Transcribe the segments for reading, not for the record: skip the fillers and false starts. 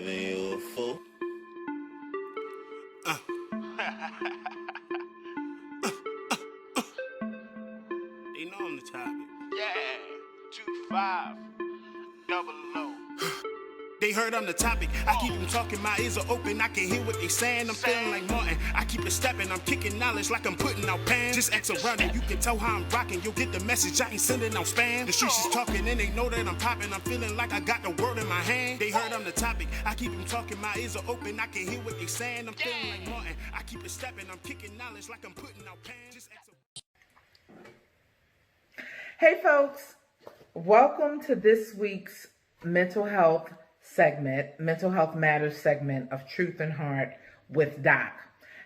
Giving you a fool. They know I'm the topic. Yeah, 2500. They heard I'm the topic. I keep them talking, my ears are open. I can hear what they saying. I'm feeling like Martin. I keep it stepping. I'm kicking knowledge like I'm putting out pans. Just X around and you can tell how I'm rocking. You'll get the message. I ain't sending out spam. The streets is talking and they know that I'm popping. I'm feeling like I got the word in my hand. They heard I'm the topic. I keep them talking, my ears are open. I can hear what they saying. I'm feeling like Martin. I keep it stepping. I'm kicking knowledge like I'm putting out pans. Just X Hey folks, welcome to this week's mental health matters segment of Truth and Heart with Doc.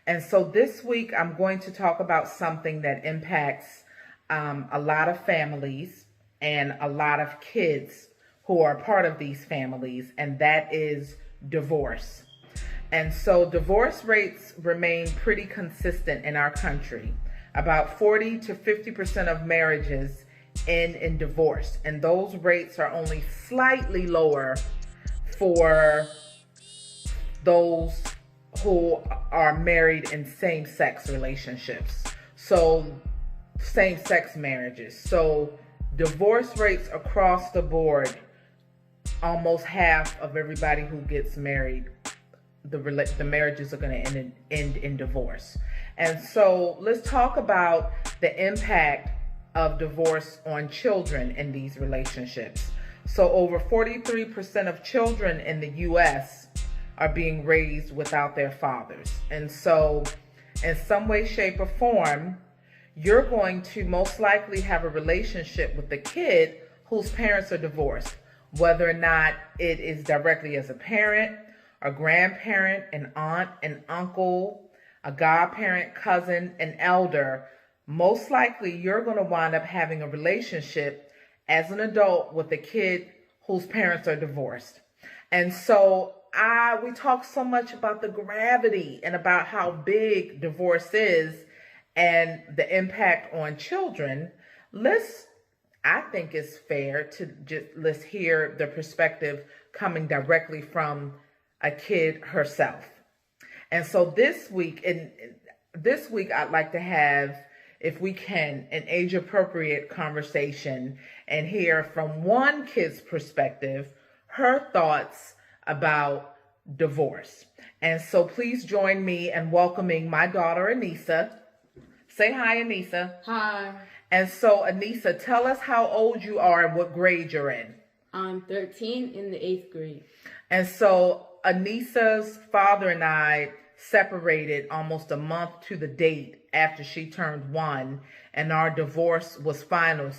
And so this week I'm going to talk about something that impacts a lot of families and a lot of kids who are part of these families, and that is divorce. And so divorce rates remain pretty consistent in our country. About 40 to 50% of marriages end in divorce, and those rates are only slightly lower for those who are married in same-sex relationships, so same-sex marriages. So divorce rates across the board, almost half of everybody who gets married, the marriages are going to end in divorce. And so let's talk about the impact of divorce on children in these relationships. So over 43% of children in the U.S. are being raised without their fathers. And so in some way, shape, or form, you're going to most likely have a relationship with the kid whose parents are divorced, whether or not it is directly as a parent, a grandparent, an aunt, an uncle, a godparent, cousin, an elder. Most likely you're going to wind up having a relationship as an adult with a kid whose parents are divorced. And so we talk so much about the gravity and about how big divorce is and the impact on children. I think it's fair to let's hear the perspective coming directly from a kid herself. And so this week I'd like to have, if we can, an age-appropriate conversation and hear from one kid's perspective, her thoughts about divorce. And so please join me in welcoming my daughter, Anissa. Say hi, Anissa. Hi. And so, Anissa, tell us how old you are and what grade you're in. I'm 13 in the 8th grade. And so, Anissa's father and I separated almost a month to the date after she turned 1, and our divorce was final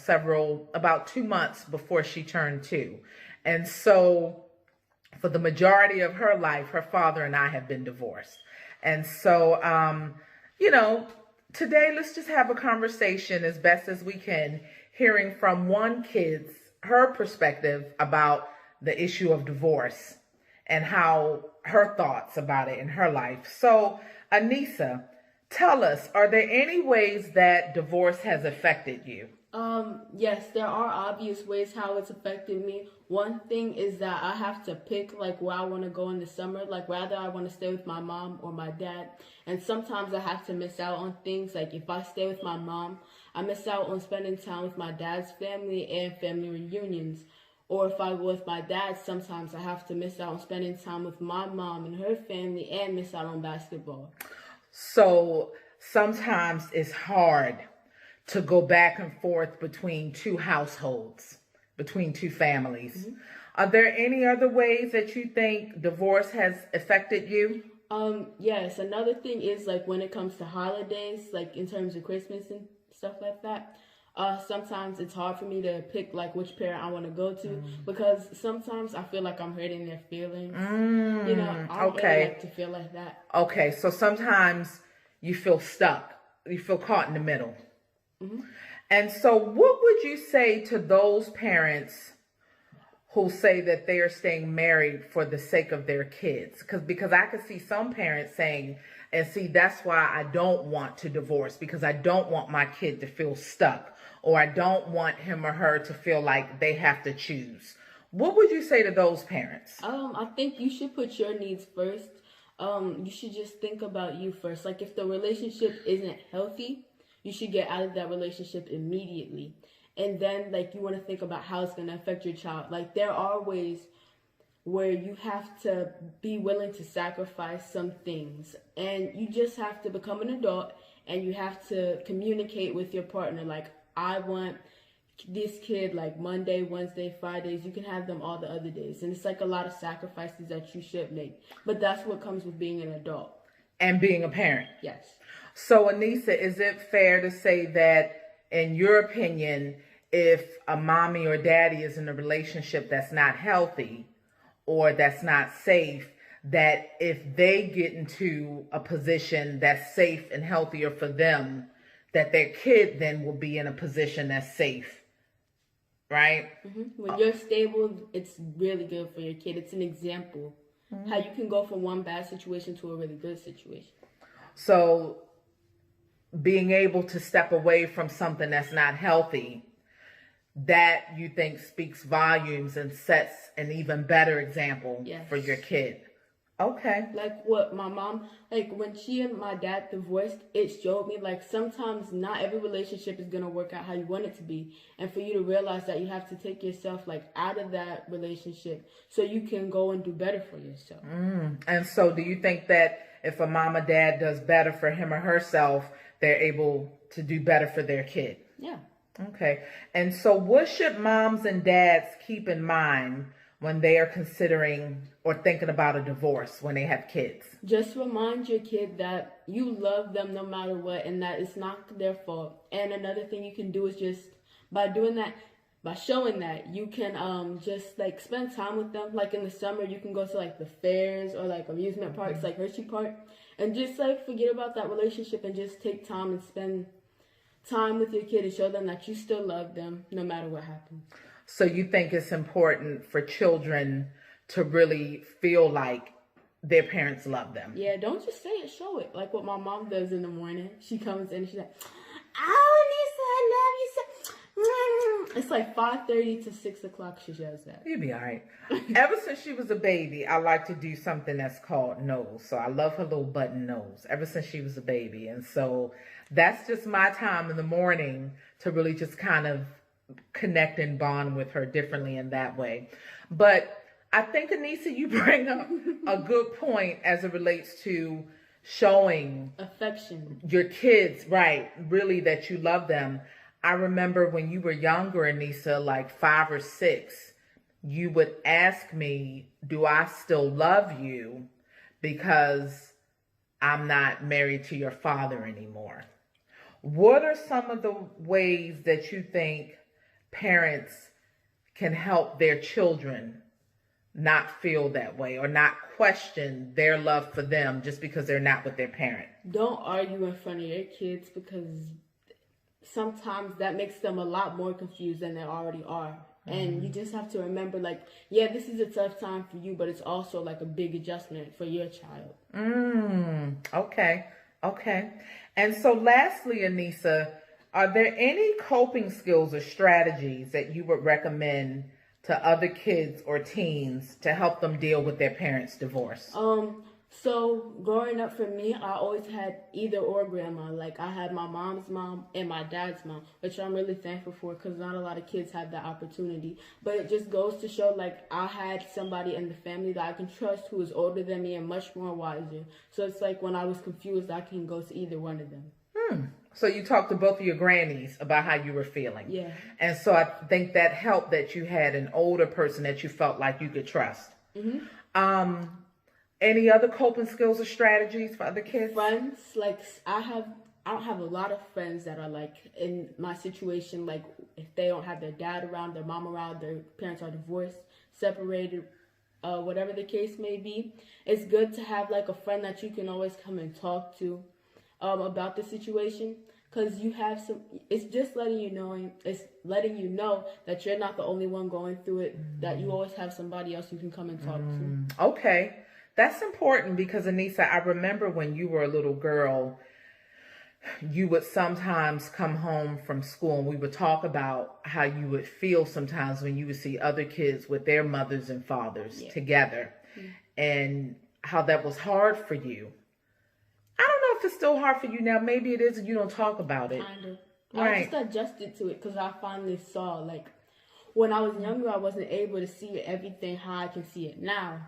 about 2 months before she turned 2. And so for the majority of her life, her father and I have been divorced. And so, today let's just have a conversation as best as we can, hearing from her perspective about the issue of divorce and how her thoughts about it in her life. So, Anissa, tell us, are there any ways that divorce has affected you? Yes, there are obvious ways how it's affected me. One thing is that I have to pick where I want to go in the summer, whether I want to stay with my mom or my dad. And sometimes I have to miss out on things. Like if I stay with my mom, I miss out on spending time with my dad's family and family reunions. Or if I go with my dad, sometimes I have to miss out on spending time with my mom and her family and miss out on basketball. So sometimes it's hard to go back and forth between two households, between two families. Mm-hmm. Are there any other ways that you think divorce has affected you? Yes. Another thing is when it comes to holidays, in terms of Christmas and stuff like that. Sometimes it's hard for me to pick which parent I want to go to because sometimes I feel like I'm hurting their feelings. I don't really like to feel like that. Okay, so sometimes you feel stuck. You feel caught in the middle. Mm-hmm. And so what would you say to those parents who say that they are staying married for the sake of their kids? Because I could see some parents saying, that's why I don't want to divorce, because I don't want my kid to feel stuck, or I don't want him or her to feel like they have to choose. What would you say to those parents? I think you should put your needs first. You should just think about you first. Like if the relationship isn't healthy, you should get out of that relationship immediately. And then like you want to think about how it's going to affect your child. Like there are ways where you have to be willing to sacrifice some things, and you just have to become an adult, and you have to communicate with your partner. Like, I want this kid like Monday, Wednesday, Fridays. You can have them all the other days. And it's like a lot of sacrifices that you should make. But that's what comes with being an adult. And being a parent. Yes. So, Anissa, is it fair to say that, in your opinion, if a mommy or daddy is in a relationship that's not healthy or that's not safe, that if they get into a position that's safe and healthier for them, that their kid then will be in a position that's safe, right? When you're stable, it's really good for your kid. It's an example how you can go from one bad situation to a really good situation. So being able to step away from something that's not healthy, that you think speaks volumes and sets an even better example for your kid. Okay. Like what my mom, like when she and my dad divorced, it showed me like sometimes not every relationship is going to work out how you want it to be. And for you to realize that you have to take yourself like out of that relationship so you can go and do better for yourself. And so do you think that if a mom or dad does better for him or herself, they're able to do better for their kid? Yeah. Okay. And so what should moms and dads keep in mind when they are considering or thinking about a divorce when they have kids? Just remind your kid that you love them no matter what and that it's not their fault. And another thing you can do is just by doing that, by showing that, you can just like spend time with them. Like in the summer, you can go to like the fairs or like amusement parks like Hershey Park and just like forget about that relationship and just take time and spend time with your kid and show them that you still love them no matter what happens. So you think it's important for children to really feel like their parents love them? Yeah, don't just say it, show it. Like what my mom does in the morning. She comes in and she's like, "Oh, Lisa, I love you so." It's like 5:30 to 6 o'clock she does that. You'll be all right. Ever since she was a baby, I like to do something that's called nose. So I love her little button nose ever since she was a baby. And so that's just my time in the morning to really just kind of connect and bond with her differently in that way. But I think, Anissa, you bring up a good point as it relates to showing affection, your kids, right, really that you love them. I remember when you were younger, Anissa, like 5 or 6, you would ask me, do I still love you because I'm not married to your father anymore? What are some of the ways that you think parents can help their children not feel that way or not question their love for them just because they're not with their parent? Don't argue in front of your kids because sometimes that makes them a lot more confused than they already are. And you just have to remember, like, yeah, this is a tough time for you, but it's also like a big adjustment for your child. Okay. And so lastly, Anissa, are there any coping skills or strategies that you would recommend to other kids or teens to help them deal with their parents' divorce? So growing up for me, I always had either or grandma. Like I had my mom's mom and my dad's mom, which I'm really thankful for because not a lot of kids have that opportunity. But it just goes to show like I had somebody in the family that I can trust who is older than me and much more wiser. So it's like when I was confused, I can go to either one of them. So you talked to both of your grannies about how you were feeling. Yeah. And so I think that helped that you had an older person that you felt like you could trust. Any other coping skills or strategies for other kids? Friends, like I don't have a lot of friends that are like in my situation. Like if they don't have their dad around, their mom around, their parents are divorced, separated, whatever the case may be. It's good to have like a friend that you can always come and talk to about the situation. Because you have it's just letting you know that you're not the only one going through it, that you always have somebody else you can come and talk to. Okay. That's important because, Anissa, I remember when you were a little girl, you would sometimes come home from school and we would talk about how you would feel sometimes when you would see other kids with their mothers and fathers together, and how that was hard for you. I don't know if it's still hard for you now. Maybe it is and you don't talk about it. Kind of. Right. I just adjusted to it because I finally saw, like, when I was younger, I wasn't able to see everything how I can see it now.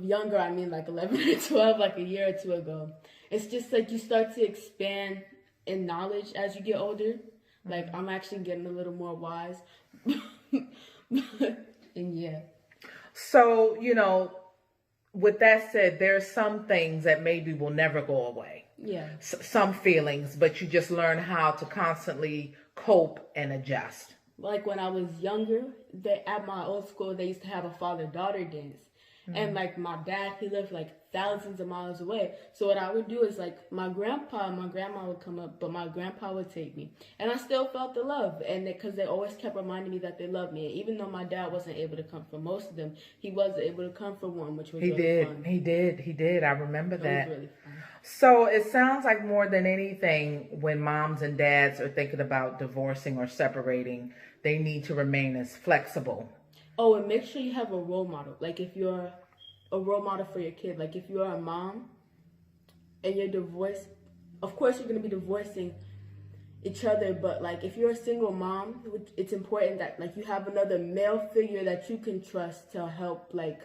Younger, I mean like 11 or 12, like a year or two ago. It's just like you start to expand in knowledge as you get older. Like, I'm actually getting a little more wise. And yeah. So, you know, with that said, there's some things that maybe will never go away. Yeah. Some feelings, but you just learn how to constantly cope and adjust. Like when I was younger, at my old school, they used to have a father-daughter dance. And like my dad, he lived like thousands of miles away. So what I would do is, like, my grandpa and my grandma would come up, but my grandpa would take me. And I still felt the love. And because they always kept reminding me that they loved me. And even though my dad wasn't able to come for most of them, he was able to come for one, which was really fun. He did. I remember that. It was really fun. So it sounds like more than anything, when moms and dads are thinking about divorcing or separating, they need to remain as flexible. Oh, and make sure you have a role model. Like, if you're a role model for your kid, like if you're a mom and you're divorced, of course you're going to be divorcing each other, but like if you're a single mom, it's important that like you have another male figure that you can trust to help like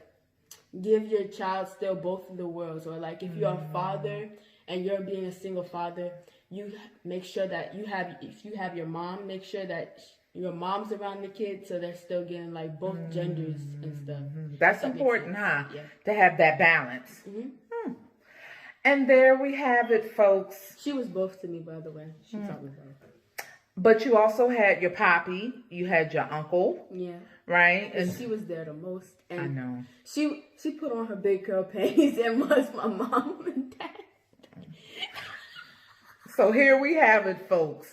give your child still both of the worlds. Or like if you're a father and you're being a single father, you make sure that if you have your mom, make sure that your mom's around the kids so they're still getting like both genders and stuff. That's important, huh? Yeah. To have that balance. And there we have it, folks. She was both to me, by the way. She taught me both. But you also had your poppy, you had your uncle, Yeah. right? And she was there the most. And I know. She put on her big girl panties and was my mom and dad. So here we have it, folks.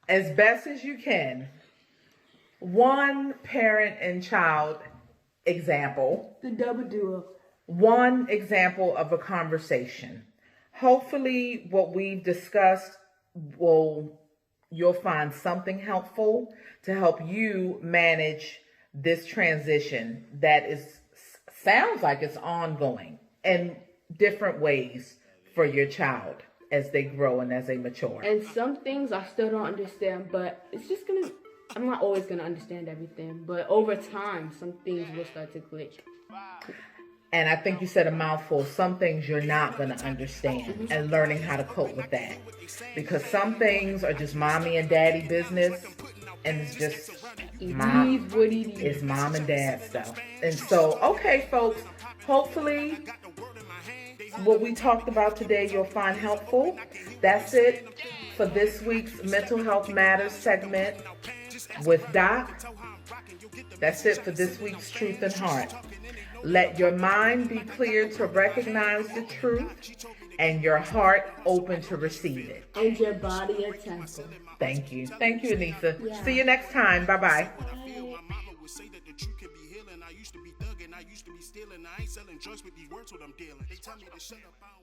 As best as you can, one parent and child example. The double duo. One example of a conversation. Hopefully what we've discussed you'll find something helpful to help you manage this transition that sounds like it's ongoing in different ways for your child as they grow and as they mature. And some things I still don't understand, but I'm not always gonna understand everything, but over time some things will start to click. And I think you said a mouthful. Some things you're not going to understand, and learning how to cope with that. Because some things are just mommy and daddy business, and it's just it's mom and dad stuff. And so, okay, folks, hopefully what we talked about today you'll find helpful. That's it for this week's Mental Health Matters segment with Doc. That's it for this week's Truth and Heart. Let your mind be clear to recognize the truth and your heart open to receive it. And your body a temple. Thank you. Thank you, Anissa. Yeah. See you next time. Bye-bye. I used to be thugging, I used to be stealing. I ain't selling drugs with these words, what I'm dealing. They tell me to shut up.